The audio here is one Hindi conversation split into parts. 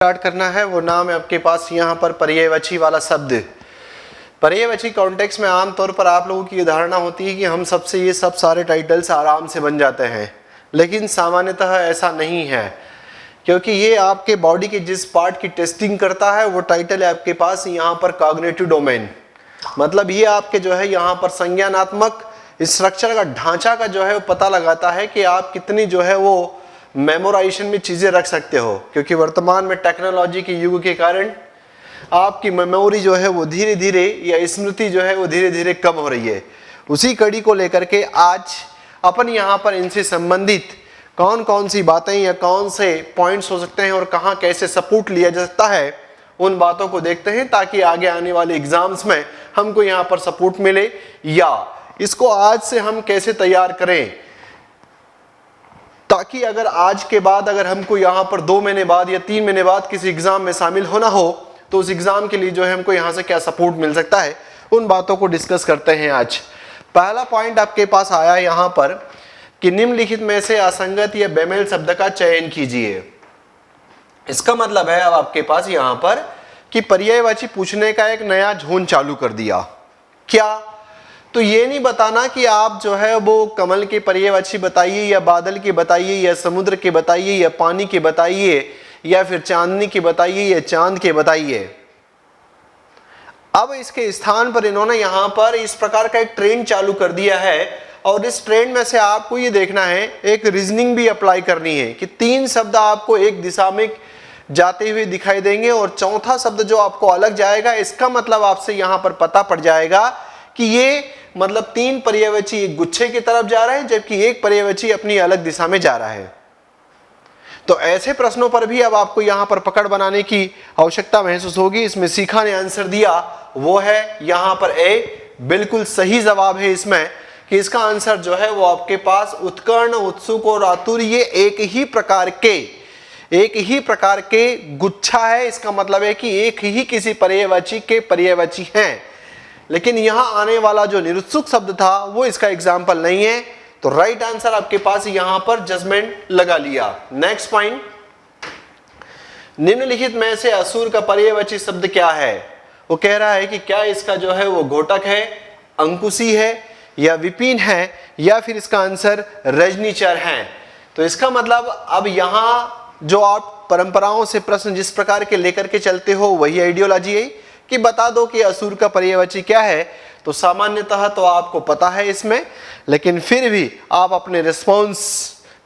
स्टार्ट करना है वो नाम है आपके पास यहाँ पर पर्यायवाची वाला शब्द। पर्यायवाची कॉन्टेक्स्ट में आमतौर पर आप लोगों की धारणा होती है कि हम सबसे ये सब सारे टाइटल्स आराम से बन जाते हैं, लेकिन सामान्यतः ऐसा नहीं है, क्योंकि ये आपके बॉडी के जिस पार्ट की टेस्टिंग करता है वो टाइटल है आपके पास यहाँ पर कॉग्निटिव डोमेन। मतलब ये आपके जो है यहाँ पर संज्ञानात्मक स्ट्रक्चर का ढांचा का जो है वो पता लगाता है कि आप कितनी जो है वो मेमोराइजेशन में चीज़ें रख सकते हो, क्योंकि वर्तमान में टेक्नोलॉजी के युग के कारण आपकी मेमोरी जो है वो धीरे धीरे या स्मृति जो है वो धीरे धीरे कम हो रही है। उसी कड़ी को लेकर के आज अपन यहाँ पर इनसे संबंधित कौन कौन सी बातें या कौन से पॉइंट्स हो सकते हैं और कहाँ कैसे सपोर्ट लिया जा सकता है उन बातों को देखते हैं, ताकि आगे आने वाले एग्जाम्स में हमको यहाँ पर सपोर्ट मिले या इसको आज से हम कैसे तैयार करें, ताकि अगर आज के बाद अगर हमको यहाँ पर 2 महीने बाद या 3 महीने बाद किसी एग्जाम में शामिल होना हो तो उस एग्जाम के लिए जो है हमको यहाँ से क्या सपोर्ट मिल सकता है, उन बातों को डिस्कस करते हैं आज। पहला पॉइंट आपके पास आया यहाँ पर कि निम्नलिखित में से असंगत या बेमेल शब्द का चयन कीजिए। इसका मतलब है अब आपके पास यहाँ पर कि पर्यायवाची पूछने का एक नया झोन चालू कर दिया। क्या? तो ये नहीं बताना कि आप जो है वो कमल के पर्यायवाची बताइए या बादल के बताइए या समुद्र के बताइए या पानी के बताइए या फिर चांदनी के बताइए या चांद के बताइए। अब इसके स्थान पर इन्होंने यहाँ पर इस प्रकार का एक ट्रेंड चालू कर दिया है और इस ट्रेंड में से आपको ये देखना है, एक रीजनिंग भी अप्लाई करनी है कि 3 शब्द आपको एक दिशा में जाते हुए दिखाई देंगे और चौथा शब्द जो आपको अलग जाएगा, इसका मतलब आपसे यहाँ पर पता पड़ जाएगा कि ये मतलब 3 पर्यायवाची एक गुच्छे की तरफ जा रहे हैं जबकि एक पर्यायवाची अपनी अलग दिशा में जा रहा है। तो ऐसे प्रश्नों पर भी अब आपको यहाँ पर पकड़ बनाने की आवश्यकता महसूस होगी। इसमें सीखा ने आंसर दिया वो है यहाँ पर ए, बिल्कुल सही जवाब है इसमें कि इसका आंसर जो है वो आपके पास उत्कर्ण, उत्सुक और आतुर ये एक ही प्रकार के गुच्छा है। इसका मतलब है कि एक ही किसी पर्यायवाची के पर्यायवाची हैं, लेकिन यहां आने वाला जो निरुत्सुक शब्द था वो इसका एग्जाम्पल नहीं है। तो राइट आंसर आपके पास यहां पर जजमेंट लगा लिया। नेक्स्ट पॉइंट, निम्नलिखित में से असुर का पर्यायवाची शब्द क्या है? वो कह रहा है कि क्या इसका जो है वो घोटक है, अंकुशी है या विपिन है या फिर इसका आंसर रजनीचर है। तो इसका मतलब अब यहां जो आप परंपराओं से प्रश्न जिस प्रकार के लेकर के चलते हो वही आइडियोलॉजी है कि बता दो कि असुर का पर्यायवाची क्या है। तो सामान्यतः तो आपको पता है इसमें, लेकिन फिर भी आप अपने रिस्पॉन्स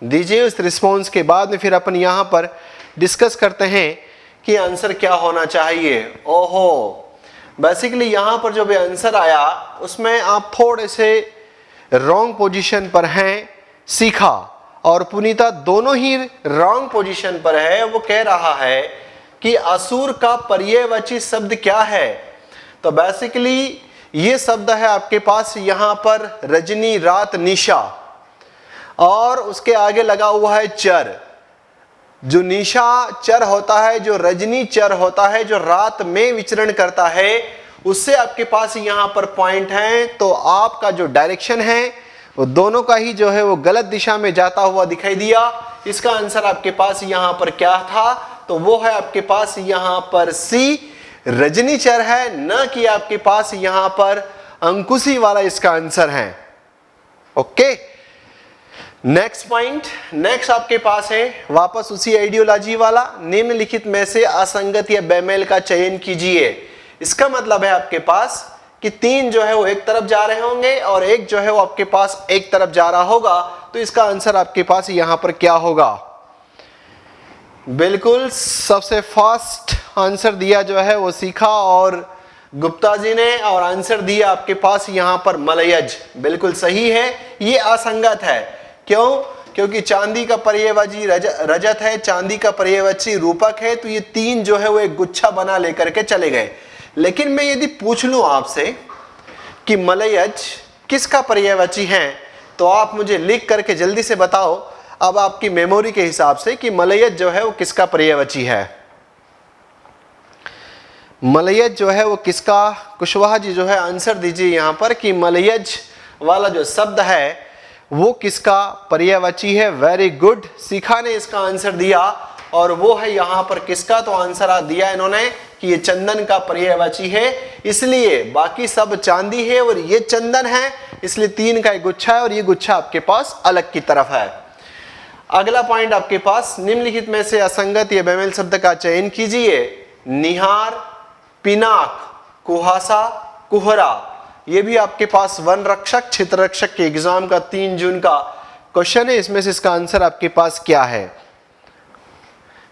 दीजिए। उस रिस्पॉन्स के बाद में फिर अपन यहाँ पर डिस्कस करते हैं कि आंसर क्या होना चाहिए। ओहो, बेसिकली यहाँ पर जो भी आंसर आया उसमें आप थोड़े से रॉन्ग पोजीशन पर हैं। सीखा और पुनीता दोनों ही रॉन्ग पोजीशन पर है। वो कह रहा है कि असुर का पर्यायवाची शब्द क्या है। तो बेसिकली ये शब्द है आपके पास यहाँ पर रजनी, रात, निशा और उसके आगे लगा हुआ है चर। जो निशा चर होता है, जो रजनी चर होता है, जो रात में विचरण करता है, उससे आपके पास यहाँ पर पॉइंट है। तो आपका जो डायरेक्शन है वो दोनों का ही जो है वो गलत दिशा में जाता हुआ दिखाई दिया। इसका आंसर आपके पास यहाँ पर क्या था? तो वो है आपके पास यहाँ पर सी, रजनीचर है, न कि आपके पास यहाँ पर अंकुशी वाला इसका आंसर है। ओके, नेक्स्ट पॉइंट, नेक्स्ट आपके पास है वापस उसी आइडियोलॉजी वाला, निम्नलिखित में से असंगत या बेमेल का चयन कीजिए। इसका मतलब है आपके पास कि 3 जो है वो एक तरफ जा रहे होंगे और एक जो है वो आपके पास एक तरफ जा रहा होगा। तो इसका आंसर आपके पास यहाँ पर क्या होगा? बिल्कुल सबसे फास्ट आंसर दिया जो है वो सीखा और गुप्ता जी ने, और आंसर दिया आपके पास यहाँ पर मलयज। बिल्कुल सही है, ये असंगत है। क्यों? क्योंकि चांदी का पर्यायवाची रजत है, चांदी का पर्यायवाची रूपक है। तो ये 3 जो है वो एक गुच्छा बना लेकर के चले गए। लेकिन मैं यदि पूछ लूं आपसे कि मलयज किसका पर्यायवाची है, तो आप मुझे लिख करके जल्दी से बताओ अब आपकी मेमोरी के हिसाब से कि मलयज जो है वो किसका पर्यायवाची है। मलयज जो है वो किसका, कुशवाहा जी जो है आंसर दीजिए यहाँ पर कि मलयज वाला जो शब्द है वो किसका पर्यायवाची है। वेरी गुड, सीखा ने इसका आंसर दिया और वो है यहाँ पर किसका, तो आंसर आ दिया इन्होंने कि ये चंदन का पर्यायवाची है, इसलिए बाकी सब चांदी है और ये चंदन है, इसलिए 3 का एक गुच्छा है और ये गुच्छा आपके पास अलग की तरफ है। अगला पॉइंट आपके पास, निम्नलिखित में से असंगत या बेमेल शब्द का चयन कीजिए। निहार, पिनाक, कुहासा, कुहरा। ये भी आपके पास वन रक्षक क्षेत्र रक्षक के एग्जाम का 3 जून का क्वेश्चन है। इसमें से इसका आंसर आपके पास क्या है?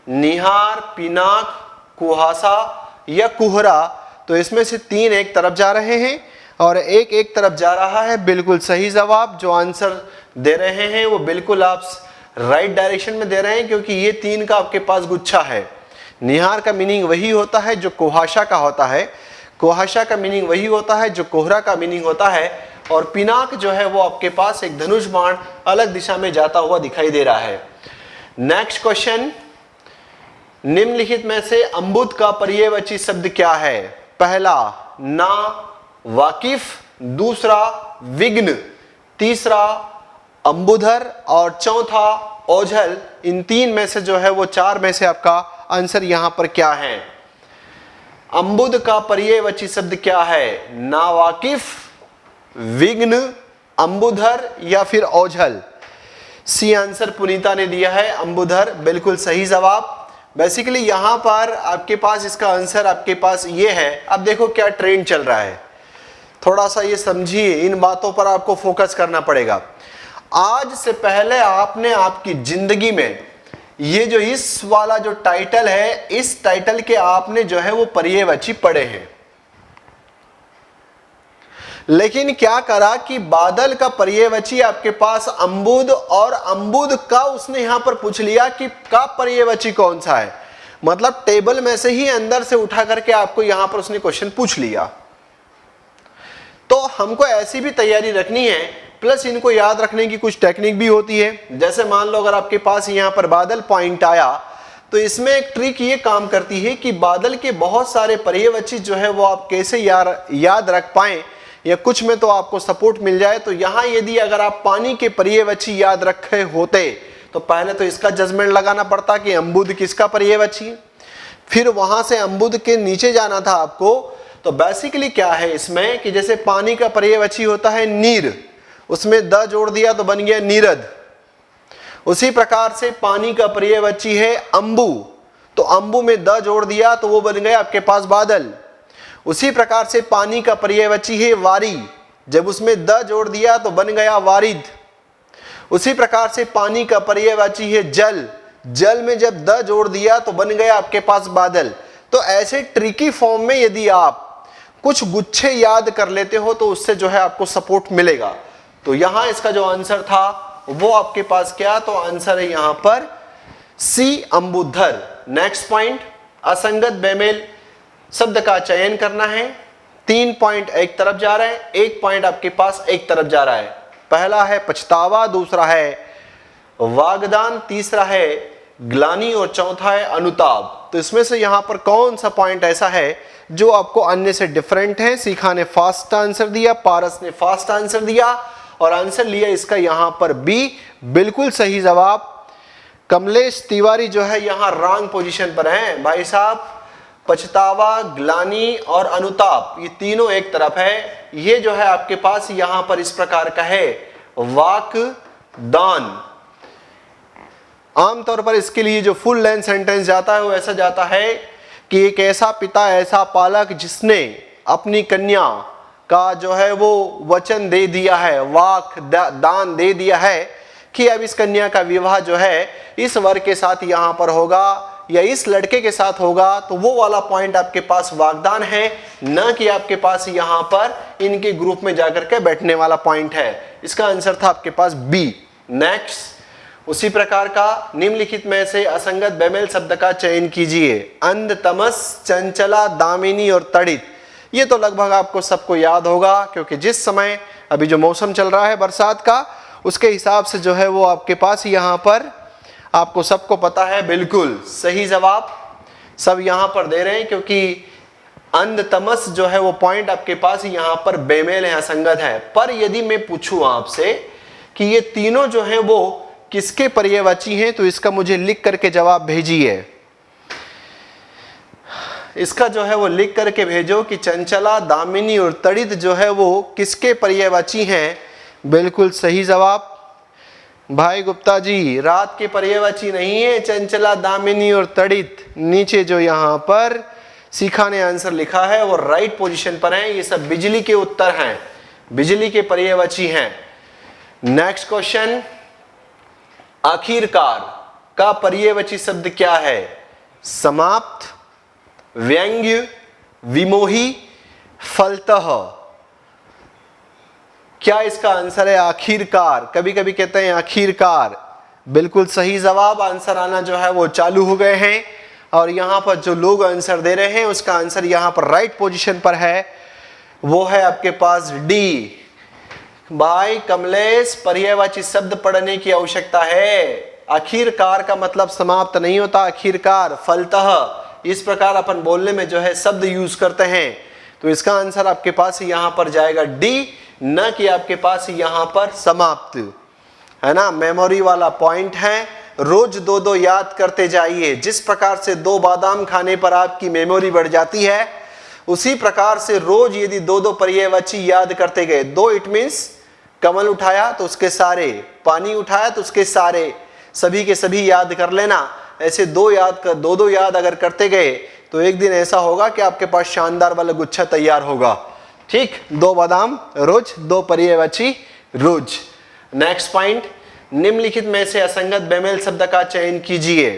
निहार, पिनाक, कुहासा या कुहरा। तो इसमें से 3 एक तरफ जा रहे हैं और एक तरफ जा रहा है। बिल्कुल सही जवाब जो आंसर दे रहे हैं वो बिल्कुल आप राइट डायरेक्शन में दे रहे हैं, क्योंकि ये 3 का आपके पास गुच्छा है। निहार का मीनिंग वही होता है जो कुहासा का होता है, कुहासा का मीनिंग वही होता है जो कोहरा का मीनिंग होता है, और पिनाक जो है वो आपके पास एक धनुष बाण अलग दिशा में जाता हुआ दिखाई दे रहा है। नेक्स्ट क्वेश्चन, निम्नलिखित में से अम्बुद का पर्यायवाची शब्द क्या है? पहला ना वाकिफ, दूसरा विघ्न, तीसरा अंबुधर और चौथा ओझल। इन 3 में से जो है वो 4 में से आपका आंसर यहां पर क्या है? अम्बुद का पर्यायवाची शब्द क्या है? नावाकिफ, विघ्न, अंबुधर या फिर ओझल। सी आंसर पुनीता ने दिया है, अंबुधर, बिल्कुल सही जवाब। बेसिकली यहां पर आपके पास इसका आंसर आपके पास ये है। अब देखो क्या ट्रेंड चल रहा है, थोड़ा सा ये समझिए, इन बातों पर आपको फोकस करना पड़ेगा। आज से पहले आपने आपकी जिंदगी में ये जो इस वाला जो टाइटल है, इस टाइटल के आपने जो है वो पर्यायवाची पढ़े हैं, लेकिन क्या करा कि बादल का पर्यायवाची आपके पास अम्बुद, और अम्बुद का उसने यहां पर पूछ लिया कि का पर्यायवाची कौन सा है। मतलब टेबल में से ही अंदर से उठा करके आपको यहां पर उसने क्वेश्चन पूछ लिया। तो हमको ऐसी भी तैयारी रखनी है, प्लस इनको याद रखने की कुछ टेक्निक भी होती है। जैसे मान लो अगर आपके पास यहाँ पर बादल पॉइंट आया, तो इसमें एक ट्रिक ये काम करती है कि बादल के बहुत सारे पर्यायवाची जो है वो आप कैसे याद रख पाएं, या कुछ में तो आपको सपोर्ट मिल जाए। तो यहाँ यदि अगर आप पानी के पर्यायवाची याद रखे होते तो पहले तो इसका जजमेंट लगाना पड़ता कि अम्बुद किसका पर्यायवाची, फिर वहां से अम्बुद के नीचे जाना था आपको। तो बेसिकली क्या है इसमें कि जैसे पानी का पर्यायवाची होता है नीर, उसमें द जोड़ दिया तो बन गया नीरद। उसी प्रकार से पानी का पर्यायवाची है अंबु, तो अंबु में द जोड़ दिया तो वो बन गया आपके पास बादल। उसी प्रकार से पानी का पर्यायवाची है वारी, जब उसमें द जोड़ दिया तो बन गया वारिद। उसी प्रकार से पानी का पर्यायवाची है जल, जल में जब द जोड़ दिया तो बन गया आपके पास बादल। तो ऐसे ट्रिकी फॉर्म में यदि आप कुछ गुच्छे याद कर लेते हो तो उससे जो है आपको सपोर्ट मिलेगा। तो यहां इसका जो आंसर था वो आपके पास क्या, तो आंसर है यहां पर सी अंबुधर। नेक्स्ट पॉइंट, असंगत बेमेल शब्द का चयन करना है। 3 पॉइंट एक तरफ जा रहे हैं, 1 पॉइंट आपके पास एक तरफ जा रहा है। पहला है पछतावा, दूसरा है वागदान, तीसरा है ग्लानि और चौथा है अनुताप। तो इसमें से यहां पर कौन सा पॉइंट ऐसा है जो आपको अन्य से डिफरेंट है? सीखा ने फास्ट आंसर दिया, पारस ने फास्ट आंसर दिया और आंसर लिया इसका यहां पर बी, बिल्कुल सही जवाब। कमलेश तिवारी जो है यहां रॉन्ग पोजीशन पर हैं भाई साहब। पछतावा, ग्लानि और अनुताप ये तीनों एक तरफ है। ये जो है आपके पास यहां पर इस प्रकार का है वाक दान। आमतौर पर इसके लिए जो फुल लेंथ सेंटेंस जाता है वो ऐसा जाता है कि एक ऐसा पिता, ऐसा पालक जिसने अपनी कन्या का जो है वो वचन दे दिया है, वाक दान दे दिया है कि अब इस कन्या का विवाह जो है इस वर के साथ यहाँ पर होगा या इस लड़के के साथ होगा। तो वो वाला पॉइंट आपके पास वागदान है, न कि आपके पास यहाँ पर इनके ग्रुप में जाकर के बैठने वाला पॉइंट है। इसका आंसर था आपके पास बी। नेक्स्ट, उसी प्रकार का निम्नलिखित में से असंगत बेमेल शब्द का चयन कीजिए। अंध, तमस, चंचला, दामिनी और तड़ित। ये तो लगभग आपको सबको याद होगा, क्योंकि जिस समय अभी जो मौसम चल रहा है बरसात का, उसके हिसाब से जो है वो आपके पास यहाँ पर आपको सबको पता है। बिल्कुल सही जवाब सब यहाँ पर दे रहे हैं, क्योंकि अंध तमस जो है वो पॉइंट आपके पास यहाँ पर बेमेल है, असंगत है। पर यदि मैं पूछूं आपसे कि ये तीनों जो है वो किसके पर्यायवाची हैं, तो इसका मुझे लिख करके जवाब भेजिए। इसका जो है वो लिख करके भेजो कि चंचला, दामिनी और तड़ित जो है वो किसके पर्यायवाची हैं। बिल्कुल सही जवाब भाई गुप्ता जी, रात के पर्यायवाची नहीं है चंचला, दामिनी और तड़ित। नीचे जो यहाँ पर शिखा ने आंसर लिखा है वो राइट पोजीशन पर है। ये सब बिजली के उत्तर हैं, बिजली के पर्यायवाची हैं। नेक्स्ट क्वेश्चन, आखिरकार का पर्यायवाची शब्द क्या है? समाप्त, व्यंग्य, विमोही, फलतः। क्या इसका आंसर है आखिरकार? कभी कभी कहते हैं आखिरकार। बिल्कुल सही जवाब। आंसर आना जो है वो चालू हो गए हैं और यहां पर जो लोग आंसर दे रहे हैं उसका आंसर यहां पर राइट पोजीशन पर है, वो है आपके पास डी। भाई कमलेश, पर्यायवाची शब्द पढ़ने की आवश्यकता है। आखिरकार का मतलब समाप्त नहीं होता, आखिरकार, फलतः, इस प्रकार अपन बोलने में जो है शब्द यूज करते हैं। तो इसका आंसर आपके पास यहां पर जाएगा डी, न कि आपके पास यहां पर समाप्त, है ना। मेमोरी वाला पॉइंट है, रोज दो दो याद करते जाइए। जिस प्रकार से 2 बादाम खाने पर आपकी मेमोरी बढ़ जाती है, उसी प्रकार से रोज यदि 2 पर्यायवाची याद करते गए, 2 इट मीन्स कमल उठाया तो उसके सारे, पानी उठाया तो उसके सारे, सभी के सभी याद कर लेना। ऐसे 2 याद अगर करते गए तो एक दिन ऐसा होगा कि आपके पास शानदार वाला गुच्छा तैयार होगा। ठीक, 2 बादाम रोज, 2 पर्यायवाची रोज। नेक्स्ट पॉइंट, निम्नलिखित में से असंगत बेमेल शब्द का चयन कीजिए।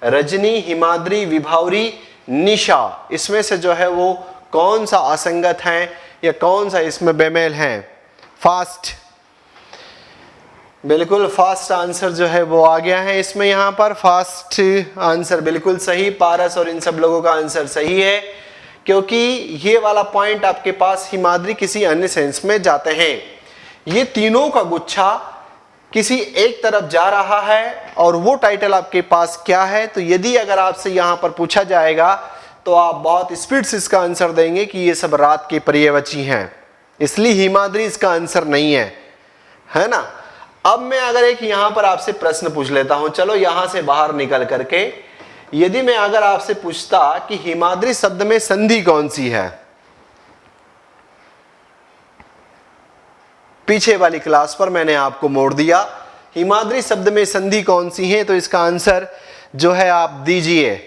रजनी, हिमाद्री, विभावरी, निशा, इसमें से जो है वो कौन सा असंगत है या कौन सा इसमें बेमेल है? फास्ट, बिल्कुल फास्ट आंसर जो है वो आ गया है इसमें। यहाँ पर फास्ट आंसर बिल्कुल सही। पारस और इन सब लोगों का आंसर सही है, क्योंकि ये वाला पॉइंट आपके पास हिमाद्री किसी अन्य सेंस में जाते हैं। ये तीनों का गुच्छा किसी एक तरफ जा रहा है और वो टाइटल आपके पास क्या है? तो यदि अगर आपसे यहाँ पर पूछा जाएगा तो आप बहुत स्पीड से इसका आंसर देंगे कि ये सब रात के पर्यायवाची हैं, इसलिए हिमाद्री इसका आंसर नहीं है ना। अब मैं अगर एक यहां पर आपसे प्रश्न पूछ लेता हूं, चलो यहां से बाहर निकल करके, यदि मैं अगर आपसे पूछता कि हिमाद्री शब्द में संधि कौन सी है? पीछे वाली क्लास पर मैंने आपको मोड़ दिया, हिमाद्री शब्द में संधि कौन सी है, तो इसका आंसर जो है आप दीजिए।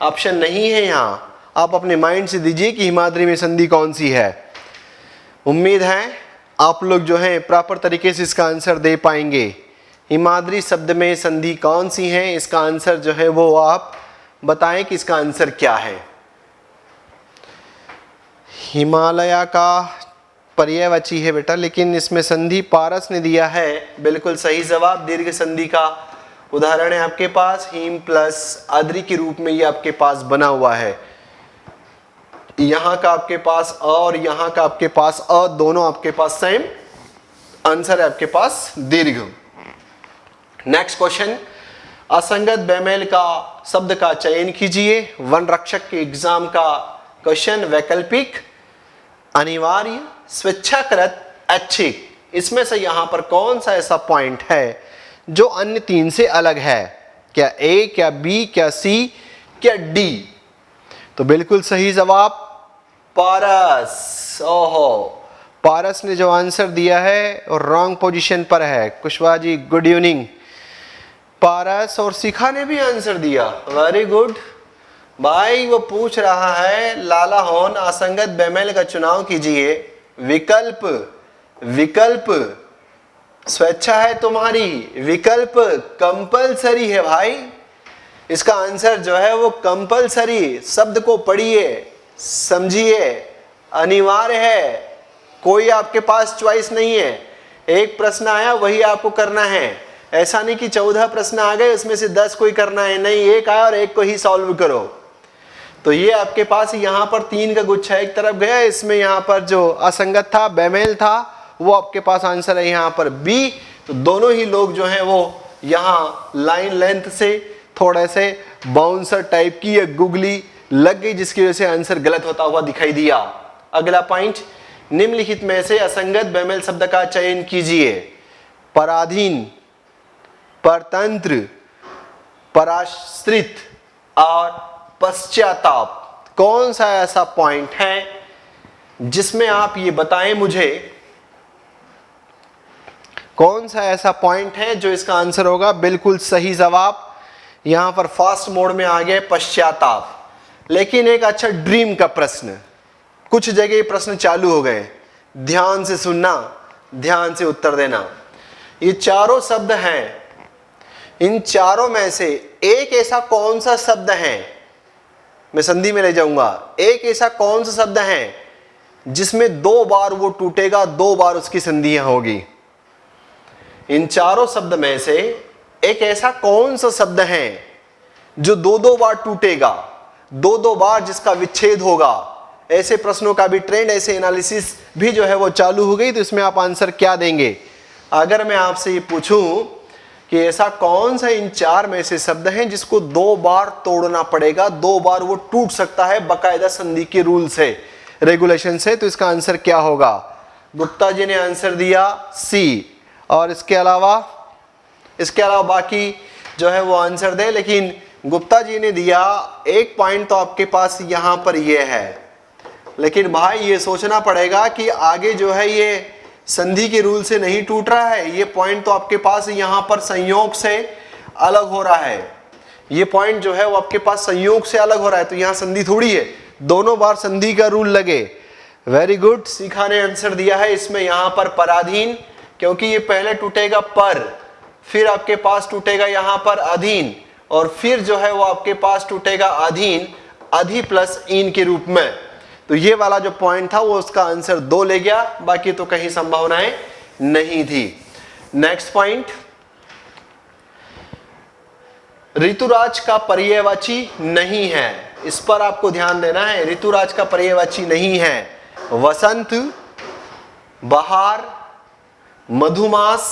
ऑप्शन नहीं है यहां, आप अपने माइंड से दीजिए कि हिमाद्री में संधि कौन सी है। उम्मीद है आप लोग जो है प्रॉपर तरीके से इसका आंसर दे पाएंगे। हिमाद्री शब्द में संधि कौन सी है, इसका आंसर जो है वो आप बताएं कि इसका आंसर क्या है। हिमालय का पर्यायवाची है बेटा, लेकिन इसमें संधि पारस ने दिया है। बिल्कुल सही जवाब, दीर्घ संधि का उदाहरण है आपके पास, हिम प्लस आद्री के रूप में ये आपके पास बना हुआ है। यहाँ का आपके पास और यहाँ का आपके पास दोनों आपके पास सेम आंसर है आपके पास दीर्घ। नेक्स्ट क्वेश्चन, असंगत बेमेल का शब्द का चयन कीजिए। वन रक्षक के एग्जाम का क्वेश्चन, वैकल्पिक, अनिवार्य, स्वेच्छाकृत, ऐच्छिक, इसमें से यहां पर कौन सा ऐसा पॉइंट है जो अन्य 3 से अलग है? क्या ए, क्या बी, क्या सी, क्या डी? तो बिल्कुल सही जवाब पारस। ओहो, पारस ने जो आंसर दिया है और रॉन्ग पोजीशन पर है। Kushwaha ji good evening. पारस और शिखा ने भी आंसर दिया, वेरी गुड भाई। वो पूछ रहा है लाला होन असंगत बेमेल का चुनाव कीजिए। विकल्प, विकल्प स्वेच्छा है तुम्हारी, विकल्प कंपलसरी है भाई। इसका आंसर जो है वो कंपलसरी, शब्द को पढ़िए, समझिए, अनिवार्य है। कोई आपके पास चॉइस नहीं है। एक प्रश्न आया वही आपको करना है, ऐसा नहीं कि 14 प्रश्न आ गए उसमें से 10 कोई करना है, नहीं, एक आया और एक को ही सॉल्व करो। तो ये आपके पास यहाँ पर 3 का गुच्छा एक तरफ गया, इसमें यहाँ पर जो असंगत था, बेमेल था, वो आपके पास आंसर है यहाँ पर बी। तो दोनों ही लोग जो हैं वो यहाँ लाइन लेंथ से थोड़े से बाउंसर टाइप की या गुगली लग गई, जिसकी वजह से आंसर गलत होता हुआ दिखाई दिया। अगला पॉइंट, निम्नलिखित में से असंगत बेमेल शब्द का चयन कीजिए। पराधीन, परतंत्र, पराश्रित और पश्चाताप। कौन सा ऐसा पॉइंट है जिसमें आप ये बताएं मुझे, कौन सा ऐसा पॉइंट है जो इसका आंसर होगा? बिल्कुल सही जवाब यहां पर फास्ट मोड में आ गया पश्चाताप। लेकिन एक अच्छा ड्रीम का प्रश्न, कुछ जगह प्रश्न चालू हो गए, ध्यान से सुनना, ध्यान से उत्तर देना। ये चारों शब्द हैं, इन चारों में से एक ऐसा कौन सा शब्द है, मैं संधि में ले जाऊंगा, एक ऐसा कौन सा शब्द है जिसमें 2 बार वो टूटेगा, 2 बार उसकी संधियां होगी? इन चारों शब्द में से एक ऐसा कौन सा शब्द है जो 2-2 बार टूटेगा, 2-2 बार जिसका विच्छेद होगा? ऐसे प्रश्नों का भी ट्रेंड, ऐसे एनालिसिस भी जो है वो चालू हो गई। तो इसमें आप आंसर क्या देंगे? अगर मैं आपसे ये पूछूं कि ऐसा कौन सा इन 4 में से शब्द है जिसको 2 बार तोड़ना पड़ेगा, 2 बार वो टूट सकता है बाकायदा संधि के रूल से, रेगुलेशन से, तो इसका आंसर क्या होगा? गुप्ता जी ने आंसर दिया सी। और इसके अलावा बाकी जो है वो आंसर दे, लेकिन गुप्ता जी ने दिया 1 पॉइंट तो आपके पास यहां पर ये है। लेकिन भाई ये सोचना पड़ेगा कि आगे जो है ये संधि के रूल से नहीं टूट रहा है, ये पॉइंट तो आपके पास यहां पर संयोग से अलग हो रहा है, ये पॉइंट जो है वो आपके पास संयोग से अलग हो रहा है, तो यहां संधि थोड़ी है, दोनों बार संधि का रूल लगे। वेरी गुड, शिखा ने आंसर दिया है इसमें यहां पर पराधीन, क्योंकि ये पहले टूटेगा पर, फिर आपके पास टूटेगा यहां पर अधीन, और फिर जो है वो आपके पास टूटेगा अधीन अधि प्लस ईन के रूप में। तो ये वाला जो पॉइंट था वो उसका आंसर 2 ले गया, बाकी तो कहीं संभावनाएं नहीं थी। नेक्स्ट पॉइंट, ऋतुराज का पर्यायवाची नहीं है, इस पर आपको ध्यान देना है। ऋतुराज का पर्यायवाची नहीं है। वसंत, बहार, मधुमास,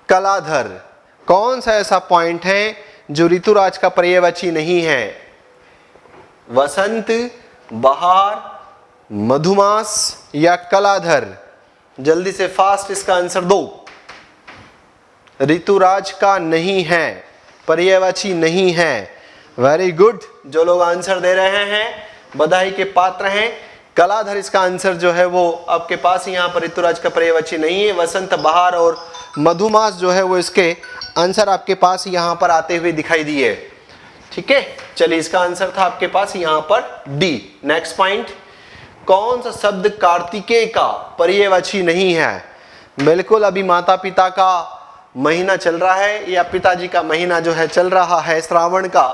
कलाधर, कौन सा ऐसा पॉइंट है जो ऋतुराज का पर्यायवाची नहीं है? वसंत, बहार, मधुमास या कलाधर? जल्दी से फास्ट इसका आंसर दो। ऋतुराज का नहीं है, पर्यायवाची नहीं है। वेरी गुड, जो लोग आंसर दे रहे हैं बधाई के पात्र हैं। कलाधर इसका आंसर जो है वो आपके पास यहाँ पर ऋतुराज का पर्यायवाची नहीं है। वसंत, बहार और मधुमास जो है वो इसके आंसर आपके पास यहाँ पर आते हुए दिखाई दिए। ठीक है, चलिए इसका आंसर था आपके पास यहाँ पर डी। नेक्स्ट पॉइंट, कौन सा शब्द कार्तिकेय का पर्यायवाची नहीं है? बिल्कुल, अभी माता पिता का महीना चल रहा है या पिताजी का महीना जो है चल रहा है श्रावण का,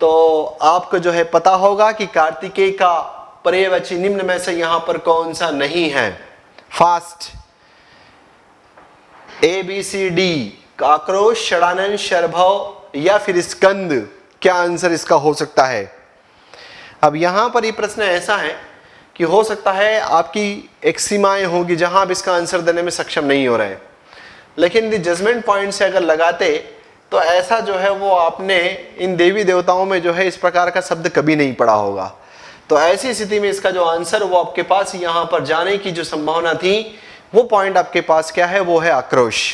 तो आपको जो है पता होगा कि कार्तिकेय का पर्यायवाची निम्न में से यहां पर कौन सा नहीं है? फास्ट, ABCD, आक्रोश, षडानन, शरभव या फिर स्कंद, क्या आंसर इसका हो सकता है? अब यहां पर ये प्रश्न ऐसा है कि हो सकता है आपकी एक सीमाएं होगी जहां आप इसका आंसर देने में सक्षम नहीं हो रहे, लेकिन द जजमेंट पॉइंट से अगर लगाते तो ऐसा जो है वो आपने इन देवी देवताओं में जो है इस प्रकार का शब्द कभी नहीं पढ़ा होगा। तो ऐसी स्थिति में इसका जो आंसर वो आपके पास यहां पर जाने की जो संभावना थी वो पॉइंट आपके पास क्या है? वो है आक्रोश।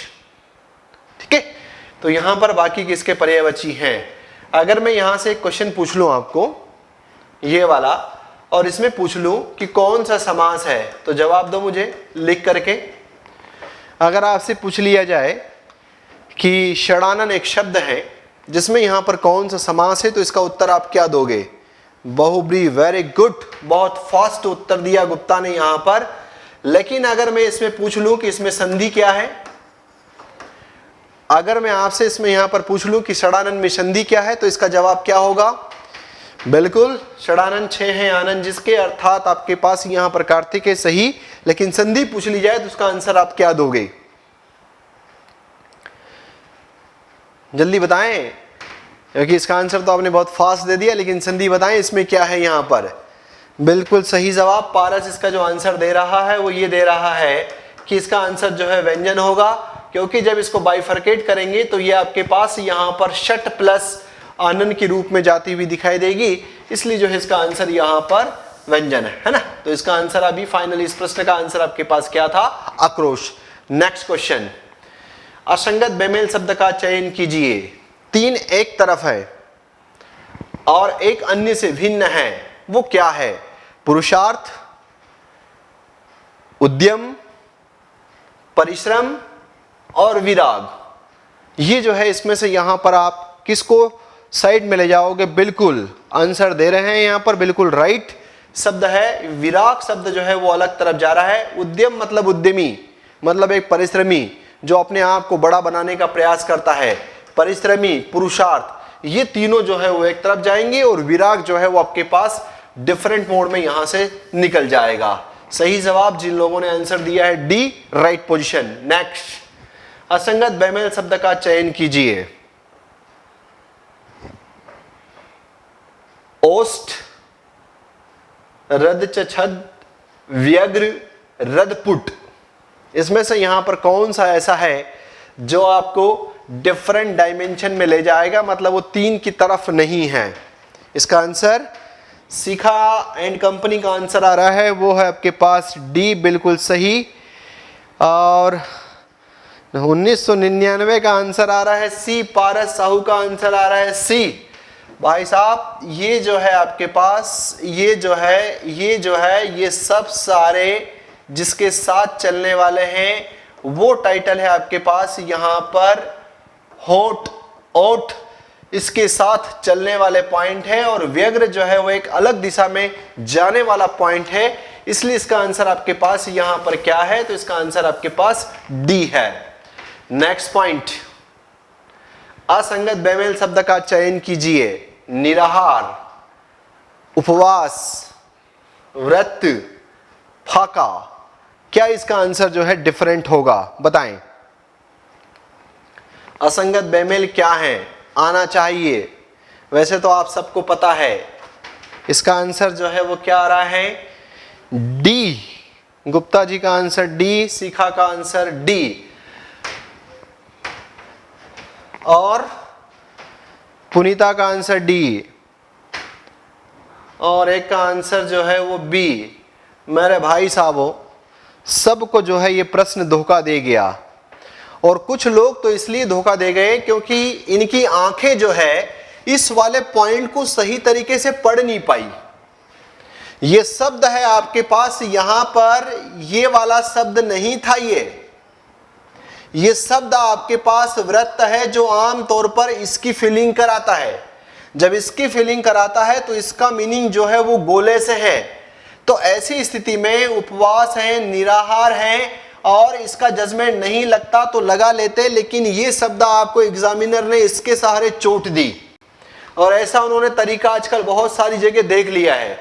ठीक है, तो यहां पर बाकी किसके पर्यायवाची हैं? अगर मैं यहां से एक क्वेश्चन पूछ लूं आपको ये वाला, और इसमें पूछ लूं कि कौन सा समास है, तो जवाब दो मुझे लिख करके। अगर आपसे पूछ लिया जाए कि षडानन एक शब्द है जिसमें यहां पर कौन सा समास है, तो इसका उत्तर आप क्या दोगे? बहुब्री। वेरी गुड, बहुत फास्ट उत्तर दिया गुप्ता ने यहां पर। लेकिन अगर मैं इसमें पूछ लूं कि इसमें संधि क्या है, अगर मैं आपसे इसमें यहां पर पूछ लूं कि षडानन में संधि क्या है, तो इसका जवाब क्या होगा? बिल्कुल, षडानन 6 है आनंद जिसके, अर्थात आपके पास यहां पर कार्तिक है सही, लेकिन संधि पूछ ली जाए तो उसका आंसर आप क्या दोगे? जल्दी बताएं, क्योंकि इसका आंसर तो आपने बहुत फास्ट दे दिया, लेकिन संधि बताएं इसमें क्या है यहां पर? बिल्कुल सही जवाब। पारस इसका जो आंसर दे रहा है वो ये दे रहा है कि इसका आंसर जो है व्यंजन होगा, क्योंकि जब इसको बाइफरकेट करेंगे तो ये आपके पास यहां पर षट प्लस आनंद के रूप में जाती हुई दिखाई देगी, इसलिए जो है इसका आंसर यहां पर व्यंजन है ना। तो इसका आंसर अभी फाइनली इस प्रश्न का आंसर आपके पास क्या था? आक्रोश। नेक्स्ट क्वेश्चन, असंगत बेमेल शब्द का चयन कीजिए। 3 एक तरफ है और एक अन्य से भिन्न है, वो क्या है? पुरुषार्थ, उद्यम, परिश्रम और विराग। ये जो है इसमें से यहां पर आप किसको साइड में ले जाओगे? बिल्कुल आंसर दे रहे हैं यहां पर, बिल्कुल राइट शब्द है। विराग शब्द जो है वो अलग तरफ जा रहा है। उद्यम मतलब उद्यमी, मतलब एक परिश्रमी जो अपने आप को बड़ा बनाने का प्रयास करता है। परिश्रमी, पुरुषार्थ, ये तीनों जो है वो एक तरफ जाएंगे और विराग जो है वो आपके पास डिफरेंट मोड में यहां से निकल जाएगा। सही जवाब जिन लोगों ने आंसर दिया है डी, राइट पोजीशन। नेक्स्ट, असंगत बेमेल शब्द का चयन कीजिए। ओष्ठ, रदचछद, व्यग्र, रदपुट। इसमें से यहां पर कौन सा ऐसा है जो आपको डिफरेंट डायमेंशन में ले जाएगा, मतलब वो 3 की तरफ नहीं है? इसका आंसर शिखा एंड कंपनी का आंसर आ रहा है, वो है आपके पास डी, बिल्कुल सही। और 1999 का आंसर आ रहा है सी, पारस साहू का आंसर आ रहा है सी। भाई साहब ये जो है आपके पास, ये जो है ये सब सारे जिसके साथ चलने वाले हैं वो टाइटल है आपके पास यहां पर होठ, ओठ इसके साथ चलने वाले पॉइंट है, और व्यग्र जो है वो एक अलग दिशा में जाने वाला पॉइंट है, इसलिए इसका आंसर आपके पास यहां पर क्या है? तो इसका आंसर आपके पास डी है। नेक्स्ट पॉइंट, असंगत बेमेल शब्द का चयन कीजिए। निराहार, उपवास, व्रत, फाका। क्या इसका आंसर जो है डिफरेंट होगा? बताएं। असंगत बेमेल क्या है? आना चाहिए, वैसे तो आप सबको पता है। इसका आंसर जो है वो क्या आ रहा है? डी। गुप्ता जी का आंसर डी, शिखा का आंसर डी, और पुनीता का आंसर डी, और एक का आंसर जो है वो बी। मेरे भाई साहबों, सबको जो है ये प्रश्न धोखा दे गया, और कुछ लोग तो इसलिए धोखा दे गए क्योंकि इनकी आंखें जो है इस वाले पॉइंट को सही तरीके से पढ़ नहीं पाई। ये शब्द है आपके पास यहां पर, ये वाला शब्द नहीं था। ये शब्द आपके पास व्रत है, जो आम तौर पर इसकी फीलिंग कराता है। जब इसकी फीलिंग कराता है तो इसका मीनिंग जो है वो गोले से है। तो ऐसी स्थिति में उपवास है, निराहार है, और इसका जजमेंट नहीं लगता तो लगा लेते, लेकिन ये शब्द आपको एग्जामिनर ने इसके सहारे चोट दी, और ऐसा उन्होंने तरीका आजकल बहुत सारी जगह देख लिया है।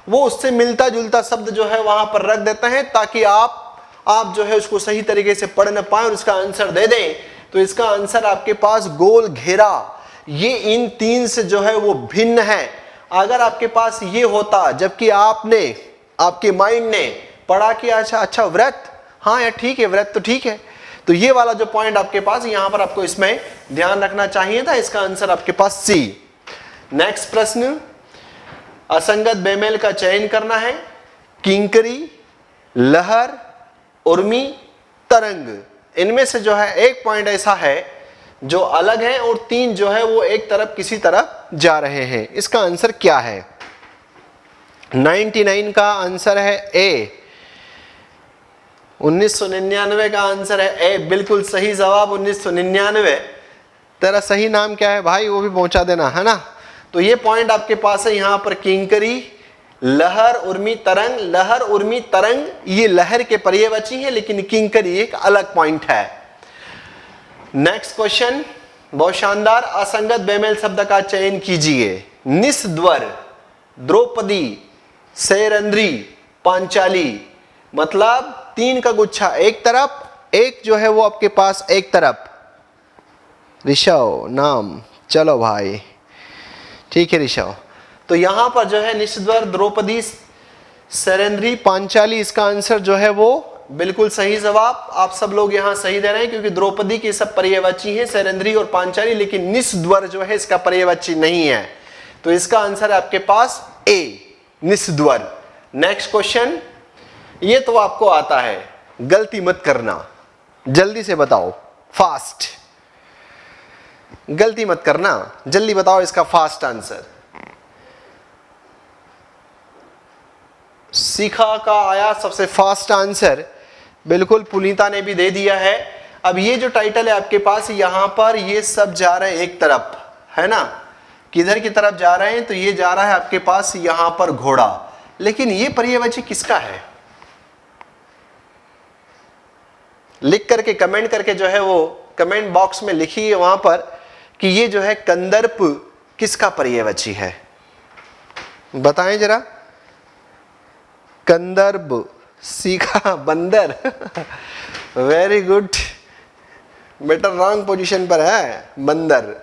वो उससे मिलता जुलता शब्द जो है वहां पर रख देते हैं ताकि आप जो है उसको सही तरीके से पढ़ न पाए और उसका आंसर दे दें। तो इसका आंसर आपके पास गोल घेरा, ये इन 3 से जो है वो भिन्न है। अगर आपके पास ये होता, जबकि आपके माइंड ने पढ़ा कि अच्छा व्रत, हाँ यार ठीक है, व्रत तो ठीक है, तो ये वाला जो पॉइंट आपके पास यहां पर आपको इसमें ध्यान रखना चाहिए था। इसका आंसर आपके पास सी। नेक्स्ट प्रश्न, असंगत बेमेल का चयन करना है। किंकरी, लहर, उर्मी, तरंग। इनमें से जो है एक पॉइंट ऐसा है जो अलग है और 3 जो है वो एक तरफ किसी तरफ जा रहे हैं। इसका आंसर क्या है? 99 का आंसर है ए, 1999 का आंसर है ए, बिल्कुल सही जवाब 1999। तेरा सही नाम क्या है भाई, वो भी पहुंचा देना, है ना। तो ये पॉइंट आपके पास है यहां पर, किंकरी, लहर, उर्मी, तरंग। लहर, उर्मी, तरंग ये लहर के पर्यायवाची है, लेकिन किंकरी एक अलग पॉइंट है। नेक्स्ट क्वेश्चन बहुत शानदार, असंगत बेमेल शब्द का चयन कीजिए। निस्वर, द्रौपदी, सैरंध्री, पांचाली। मतलब 3 का गुच्छा एक तरफ, एक जो है वो आपके पास एक तरफ। ऋषभ नाम, चलो भाई ठीक है ऋषभ। तो यहां पर जो है निस्वर, द्रौपदी, सैरंध्री, पांचाली, इसका आंसर जो है वो बिल्कुल सही जवाब। आप सब लोग यहां सही दे रहे हैं क्योंकि द्रौपदी की सब पर्यायवाची है, सैरंध्री और पांचाली, लेकिन निस्वर जो है इसका पर्यायवाची नहीं है। तो इसका आंसर है आपके पास ए, निस्वर। नेक्स्ट क्वेश्चन, ये तो आपको आता है, गलती मत करना, जल्दी से बताओ। फास्ट, गलती मत करना, जल्दी बताओ इसका फास्ट आंसर। सीखा का आया सबसे फास्ट आंसर, बिल्कुल पुनीता ने भी दे दिया है। अब ये जो टाइटल है आपके पास, यहां पर ये सब जा रहे हैं एक तरफ, है ना, किधर की तरफ जा रहे हैं, तो ये जा रहा है आपके पास यहां पर घोड़ा। लेकिन ये पर्यायवाची किसका है? लिख करके कमेंट करके जो है वो कमेंट बॉक्स में लिखिए वहां पर कि ये जो है कंदर्प किसका पर्यायवाची है, बताएं जरा। कंदर्प, सीखा बंदर वेरी गुड बेटा, रॉन्ग पोजीशन पर है बंदर,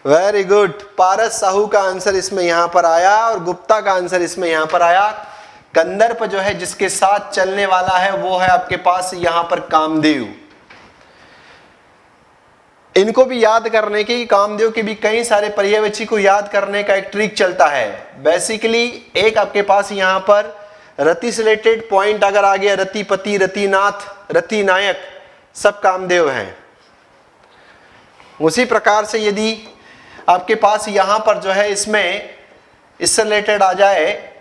वेरी गुड। पारस साहू का आंसर इसमें यहां पर आया और गुप्ता का आंसर इसमें यहां पर आया। कंदर्प जो है जिसके साथ चलने वाला है वो है आपके पास यहां पर कामदेव। इनको भी याद करने की, कामदेव के भी कई सारे पर्यायवाची को याद करने का एक ट्रिक चलता है। बेसिकली एक आपके पास यहां पर रति से रिलेटेड पॉइंट अगर आ गया, रतिपति, रतिनाथ, रतिनायक, सब कामदेव हैं। उसी प्रकार से यदि आपके पास यहां पर जो है इसमें इससे रिलेटेड आ जाए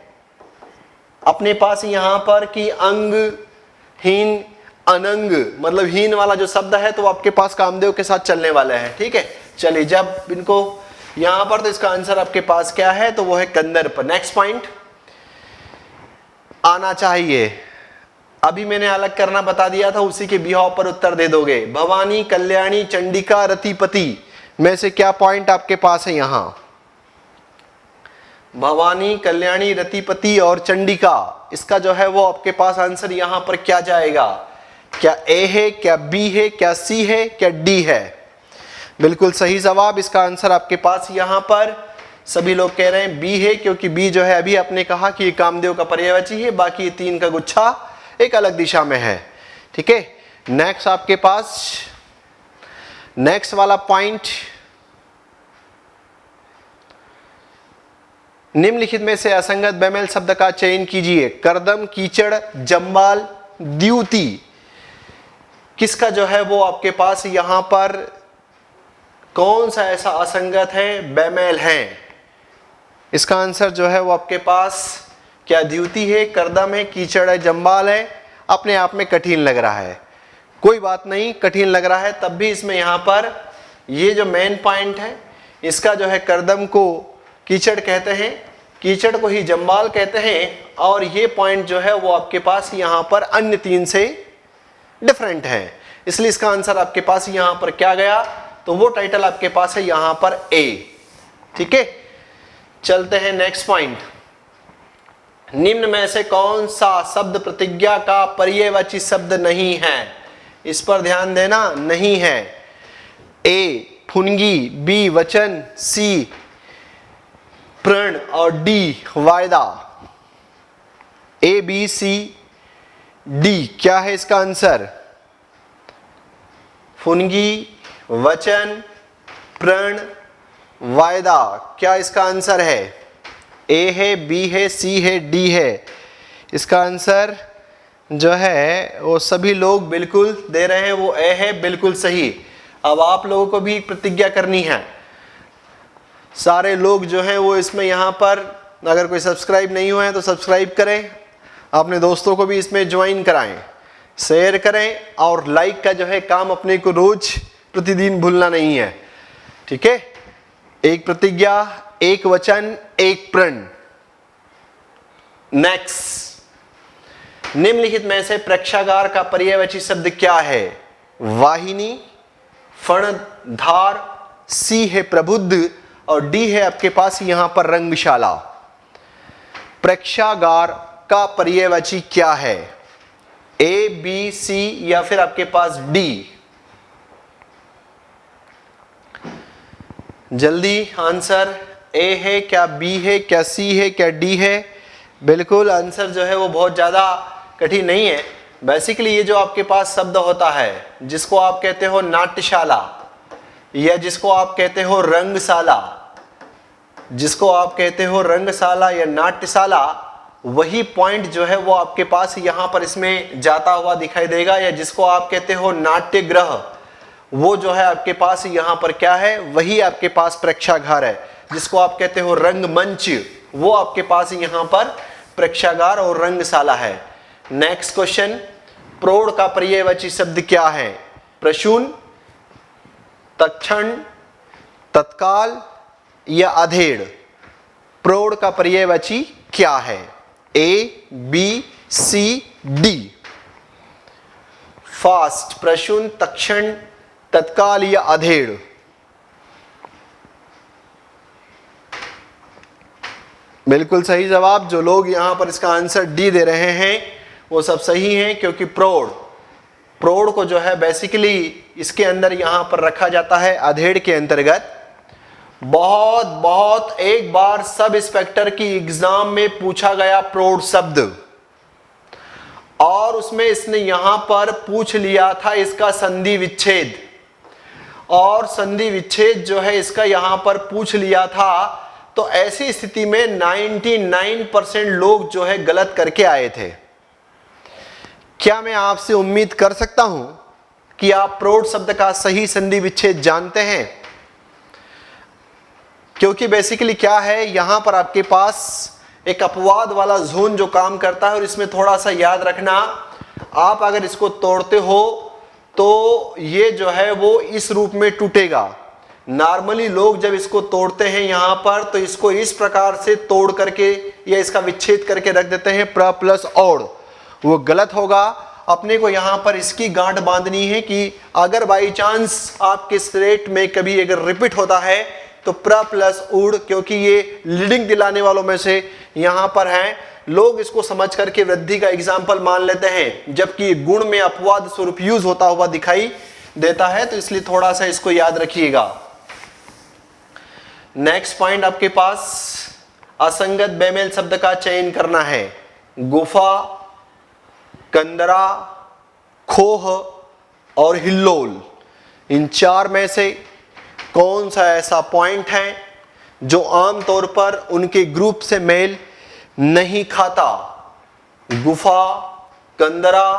अपने पास यहां पर कि अंग हीन, अनंग, मतलब हीन वाला जो शब्द है, तो आपके पास कामदेव के साथ चलने वाले हैं। ठीक है, चलिए जब इनको यहां पर, तो इसका आंसर आपके पास क्या है, तो वो है कंदर्प। नेक्स्ट पॉइंट आना चाहिए, अभी मैंने अलग करना बता दिया था, उसी के बिहाव पर उत्तर दे दोगे। भवानी, कल्याणी, चंडिका, रतिपति में से क्या पॉइंट आपके पास है यहां? भवानी, कल्याणी, रतिपति और चंडिका, इसका जो है वो आपके पास आंसर यहां पर क्या जाएगा? क्या ए है, क्या बी है, क्या सी है, क्या डी है? बिल्कुल सही जवाब, इसका आंसर आपके पास यहां पर सभी लोग कह रहे हैं बी है, क्योंकि बी जो है अभी आपने कहा कि कामदेव का पर्यायवाची है, बाकी तीन का गुच्छा एक अलग दिशा में है। ठीक है, नेक्स्ट आपके पास नेक्स्ट वाला पॉइंट, निम्नलिखित में से असंगत बेमेल शब्द का चयन कीजिए। करदम, कीचड़, जम्बाल, द्युति, किसका जो है वो आपके पास यहां पर कौन सा ऐसा असंगत है, बेमेल है? इसका आंसर जो है वो आपके पास क्या द्युति है, करदम है, कीचड़ है, जम्बाल है। अपने आप में कठिन लग रहा है, कोई बात नहीं, कठिन लग रहा है तब भी इसमें यहां पर ये जो मेन पॉइंट है, इसका जो है करदम को कीचड़ कहते हैं, कीचड़ को ही जम्बाल कहते हैं, और ये पॉइंट जो है वो आपके पास यहां पर अन्य तीन से डिफरेंट है, इसलिए इसका आंसर आपके पास यहां पर क्या गया, तो वो टाइटल आपके पास है यहां पर ए। ठीक है, चलते हैं नेक्स्ट पॉइंट। निम्न में से कौन सा शब्द प्रतिज्ञा का पर्यायवाची शब्द नहीं है? इस पर ध्यान देना, नहीं है। ए फुनगी, बी वचन, सी प्रण और डी वायदा। ए बी सी डी क्या है इसका आंसर? फुनगी, वचन, प्रण, वायदा, क्या इसका आंसर है? ए है, बी है, सी है, डी है। इसका आंसर जो है वो सभी लोग बिल्कुल दे रहे हैं, वो ए है, बिल्कुल सही। अब आप लोगों को भी प्रतिज्ञा करनी है, सारे लोग जो हैं वो इसमें यहाँ पर, अगर कोई सब्सक्राइब नहीं हुआ है तो सब्सक्राइब करें, अपने दोस्तों को भी इसमें ज्वाइन कराएं, शेयर करें, और लाइक का जो है काम अपने को रोज प्रतिदिन भूलना नहीं है। ठीक है, एक प्रतिज्ञा, एक वचन, एक प्रण। नेक्स्ट, निम्नलिखित में से प्रेक्षागार का पर्यायवाची शब्द क्या है? वाहिनी, फण, धार, सी है प्रबुद्ध, और डी है आपके पास यहां पर रंगशाला। प्रेक्षागार का पर्यायवाची क्या है? ए, बी, सी या फिर आपके पास डी? जल्दी आंसर, ए है, क्या बी है, क्या सी है, क्या डी है? बिल्कुल आंसर जो है वो बहुत ज़्यादा कठिन नहीं है। बेसिकली ये जो आपके पास शब्द होता है, जिसको आप कहते हो नाट्यशाला, या जिसको आप कहते हो रंगशाला, जिसको आप कहते हो रंगशाला या नाट्यशाला, वही पॉइंट जो है वो आपके पास यहाँ पर इसमें जाता हुआ दिखाई देगा। या जिसको आप कहते हो नाट्यगृह, वो जो है आपके पास यहाँ पर क्या है, वही आपके पास प्रेक्षागार है, जिसको आप कहते हो रंगमंच, वो आपके पास यहाँ पर प्रेक्षागार और रंगशाला है। नेक्स्ट क्वेश्चन, प्रौढ़ का पर्यायवाची शब्द क्या है? प्रसून, तत्क्षण, तत्काल या अधेड़? प्रौढ़ का पर्यायवाची क्या है? ए, बी, सी, डी? फास्ट, प्रसून, तत्क्षण, तत्काल या अधेड़? बिल्कुल सही जवाब। जो लोग यहां पर इसका आंसर डी दे रहे हैं वो सब सही हैं, क्योंकि प्रौढ़ को जो है बेसिकली इसके अंदर यहां पर रखा जाता है अधेड़ के अंतर्गत। बहुत एक बार सब इंस्पेक्टर की एग्जाम में पूछा गया प्रौढ़ शब्द, और उसमें इसने यहां पर पूछ लिया था इसका संधि विच्छेद, और संधि विच्छेद जो है इसका यहां पर पूछ लिया था। तो ऐसी स्थिति में 99% लोग जो है गलत करके आए थे। क्या मैं आपसे उम्मीद कर सकता हूं कि आप प्रौढ़ शब्द का सही संधि विच्छेद जानते हैं? क्योंकि बेसिकली क्या है, यहां पर आपके पास एक अपवाद वाला जोन जो काम करता है, और इसमें थोड़ा सा याद रखना, आप अगर इसको तोड़ते हो तो ये जो है वो इस रूप में टूटेगा। नॉर्मली लोग जब इसको तोड़ते हैं यहां पर, तो इसको इस प्रकार से तोड़ करके या इसका विच्छेद करके रख देते हैं प्र प्लस और, वो गलत होगा। अपने को यहां पर इसकी गांठ बांधनी है कि अगर बाई चांस आपके स्लेट में कभी अगर रिपीट होता है तो प्र प्लस उड़, क्योंकि ये लीडिंग दिलाने वालों में से यहां पर हैं। लोग इसको समझ करके वृद्धि का एग्जाम्पल मान लेते हैं, जबकि गुण में अपवाद स्वरूप यूज होता हुआ दिखाई देता है, तो इसलिए थोड़ा सा इसको याद रखिएगा। नेक्स्ट पॉइंट आपके पास असंगत बेमेल शब्द का चयन करना है। गुफा, कंदरा, खोह और हिल्लोल, इन चार में से कौन सा ऐसा पॉइंट है जो आमतौर पर उनके ग्रुप से मेल नहीं खाता? गुफा, कंदरा,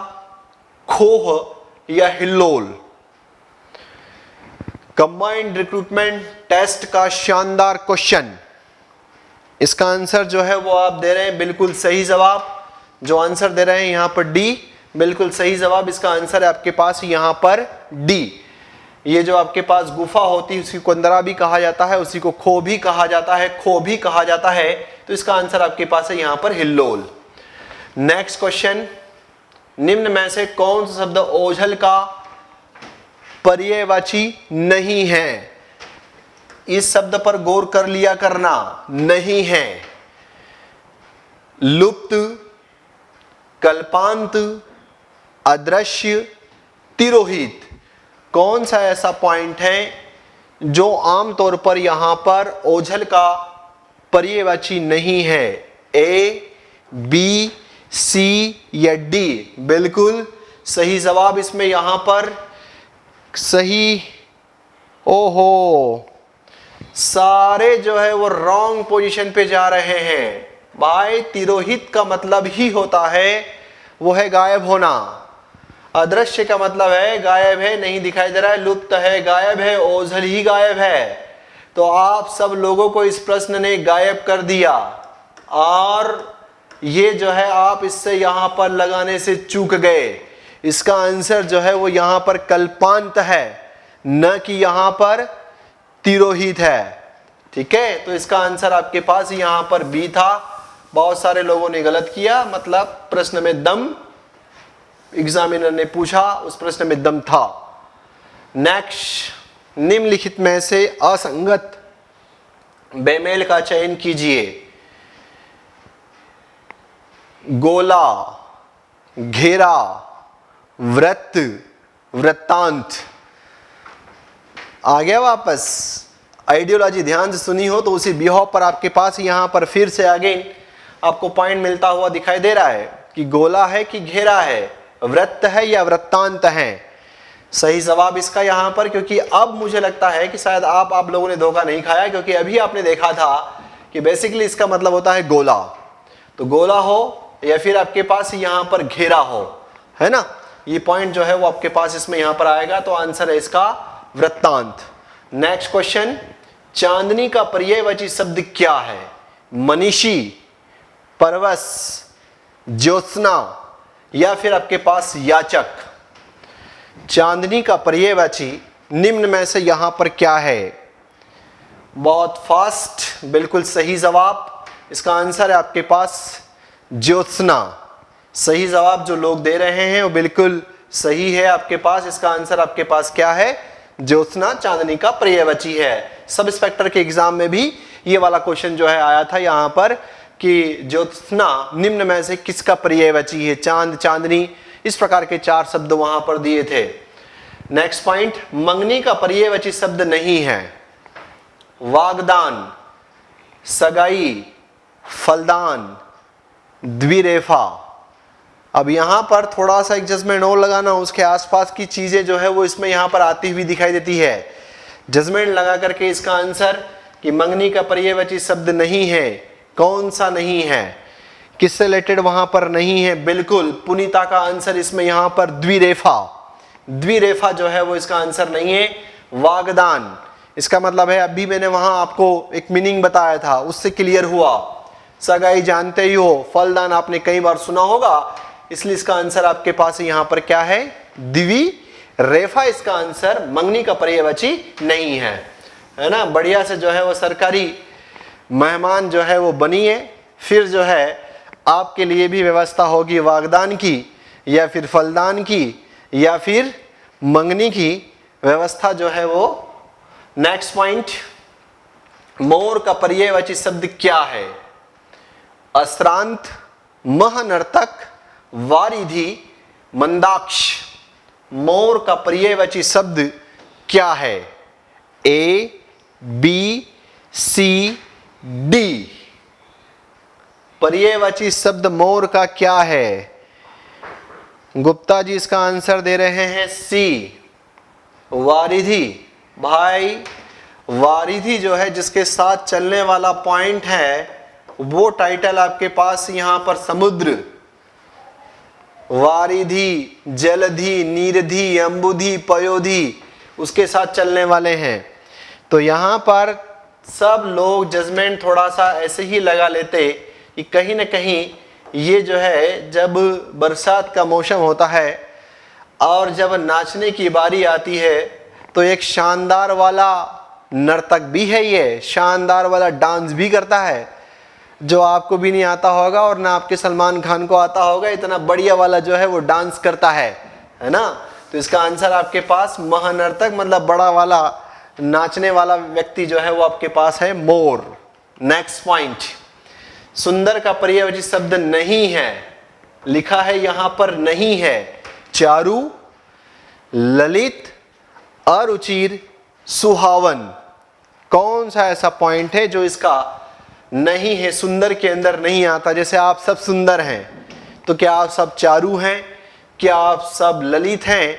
खोह या हिल्लोल? कंबाइंड रिक्रूटमेंट टेस्ट का शानदार क्वेश्चन। इसका आंसर जो है वो आप दे रहे हैं बिल्कुल सही जवाब। जो आंसर दे रहे हैं यहां पर डी, बिल्कुल सही जवाब। इसका आंसर है आपके पास यहां पर डी। ये जो आपके पास गुफा होती है उसी को कंदरा भी कहा जाता है, उसी को खो भी कहा जाता है, खो भी कहा जाता है, तो इसका आंसर आपके पास है यहां पर हिल्लोल। नेक्स्ट क्वेश्चन, निम्न में से कौन सा शब्द ओझल का पर्यायवाची नहीं है? इस शब्द पर गौर कर लिया करना, नहीं है। लुप्त, कल्पांत, अदृश्य, तिरोहित, कौन सा ऐसा पॉइंट है जो आमतौर पर यहां पर ओझल का पर्यायवाची नहीं है? ए, बी, सी या डी? बिल्कुल सही जवाब इसमें यहां पर सही। ओहो, सारे जो है वो रॉन्ग पोजीशन पे जा रहे हैं भाई। तिरोहित का मतलब ही होता है वो है गायब होना। अदृश्य का मतलब है गायब है, नहीं दिखाई दे रहा है, लुप्त है, गायब है, ओझल ही गायब है। तो आप सब लोगों को इस प्रश्न ने गायब कर दिया, और ये जो है आप इससे यहां पर लगाने से चूक गए। इसका आंसर जो है वो यहां पर कल्पांत है, न कि यहां पर तिरोहित है। ठीक है, तो इसका आंसर आपके पास यहां पर बी था। बहुत सारे लोगों ने गलत किया, मतलब प्रश्न में दम, एग्जामिनर ने पूछा उस प्रश्न में दम था। नेक्स्ट, निम्नलिखित में से असंगत बेमेल का चयन कीजिए। गोला, घेरा, वृत्त, वृत्तांत। आ गया वापस? आइडियोलॉजी ध्यान से सुनी हो तो उसी बिहाव पर आपके पास यहां पर फिर से अगेन आपको पॉइंट मिलता हुआ दिखाई दे रहा है कि गोला है कि घेरा है, वृत्त है या वृत्तांत है। सही जवाब इसका यहां पर, क्योंकि अब मुझे लगता है कि शायद आप लोगों ने धोखा नहीं खाया, क्योंकि अभी आपने देखा था कि बेसिकली इसका मतलब होता है गोला। तो गोला हो या फिर आपके पास यहां पर घेरा हो, है ना। ये पॉइंट जो है वो आपके पास इसमें यहां पर आएगा, तो आंसर है इसका वृत्तांत। नेक्स्ट क्वेश्चन, चांदनी का पर्यायवाची शब्द क्या है? मनीषी, परवश, ज्योत्सना या फिर आपके पास याचक। चांदनी का पर्यायवाची निम्न में से यहां पर क्या है? बहुत फास्ट, बिल्कुल सही जवाब। इसका आंसर है आपके पास ज्योत्सना। सही जवाब जो लोग दे रहे हैं वो बिल्कुल सही है आपके पास। इसका आंसर आपके पास क्या है? ज्योत्सना चांदनी का पर्यायवाची है। सब इंस्पेक्टर के एग्जाम में भी ये वाला क्वेश्चन जो है आया था यहां पर कि ज्योत्सना निम्न में से किसका पर्यायवाची है? चांद, चांदनी, इस प्रकार के 4 शब्द वहां पर दिए थे। नेक्स्ट पॉइंट, मंगनी का पर्यायवाची शब्द नहीं है। वागदान, सगाई, फलदान, द्विरेफा। अब यहां पर थोड़ा सा एडजस्टमेंट और लगाना, उसके आसपास की चीजें जो है वो इसमें यहां पर आती हुई दिखाई देती है। जजमेंट लगा करके इसका आंसर कि मंगनी का पर्यायवाची शब्द नहीं है, कौन सा नहीं है, किससे रिलेटेड वहां पर नहीं है? बिल्कुल पुनीता का आंसर इसमें यहां पर द्विरेफा। द्विरेफा जो है वो इसका आंसर नहीं है। वागदान, इसका मतलब है अभी मैंने वहां आपको एक मीनिंग बताया था, उससे क्लियर हुआ। सगाई जानते ही हो, फलदान आपने कई बार सुना होगा, इसलिए इसका आंसर आपके पास यहां पर क्या है? द्विरेफा इसका आंसर मंगनी का पर्यायवाची नहीं है ना। बढ़िया से जो है वो सरकारी मेहमान जो है वो बनिए, फिर जो है आपके लिए भी व्यवस्था होगी वागदान की या फिर फलदान की या फिर मंगनी की व्यवस्था जो है वो। नेक्स्ट पॉइंट, मोर का पर्यायवाची शब्द क्या है? अश्रांत, महानर्तक, वारिधि, मंदाक्ष। मोर का पर्यायवाची शब्द क्या है? ए, बी, सी, डी। पर्यायवाची शब्द मोर का क्या है? गुप्ता जी इसका आंसर दे रहे हैं सी, वारिधि। भाई वारिधि जो है जिसके साथ चलने वाला पॉइंट है वो टाइटल आपके पास यहां पर समुद्र, वारिधि, जलधि, नीरधि, अंबुधि, पयोधि, उसके साथ चलने वाले हैं। तो यहां पर सब लोग जजमेंट थोड़ा सा ऐसे ही लगा लेते कि कहीं ना कहीं ये जो है जब बरसात का मौसम होता है और जब नाचने की बारी आती है तो एक शानदार वाला नर्तक भी है, ये शानदार वाला डांस भी करता है जो आपको भी नहीं आता होगा और ना आपके सलमान खान को आता होगा। इतना बढ़िया वाला जो है वो डांस करता है ना। तो इसका आंसर आपके पास महानर्तक मतलब बड़ा वाला नाचने वाला व्यक्ति जो है वो आपके पास है मोर। नेक्स्ट पॉइंट, सुंदर का पर्यायवाची शब्द नहीं है, लिखा है यहां पर नहीं है। चारु, ललित, अरुचिर, सुहावन। कौन सा ऐसा पॉइंट है जो इसका नहीं है, सुंदर के अंदर नहीं आता? जैसे आप सब सुंदर हैं तो क्या आप सब चारु हैं? क्या आप सब ललित हैं?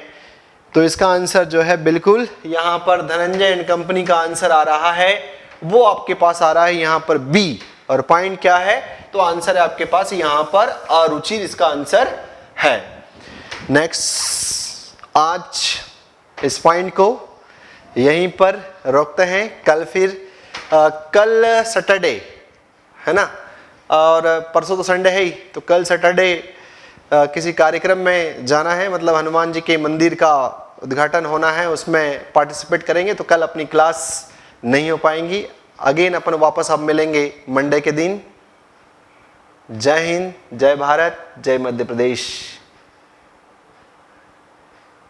तो इसका आंसर जो है बिल्कुल यहां पर धनंजय एंड कंपनी का आंसर आ रहा है, वो आपके पास आ रहा है यहां पर बी। और पॉइंट क्या है? तो आंसर है आपके पास यहां पर अरुचिर, इसका आंसर है। नेक्स्ट, आज इस पॉइंट को यहीं पर रोकते हैं। कल फिर कल सैटरडे है ना, और परसों तो संडे है ही, तो कल सैटरडे किसी कार्यक्रम में जाना है, मतलब हनुमान जी के मंदिर का उद्घाटन होना है, उसमें पार्टिसिपेट करेंगे। तो कल अपनी क्लास नहीं हो पाएंगी। अगेन अपन वापस अब मिलेंगे मंडे के दिन। जय हिंद, जय भारत, जय मध्य प्रदेश।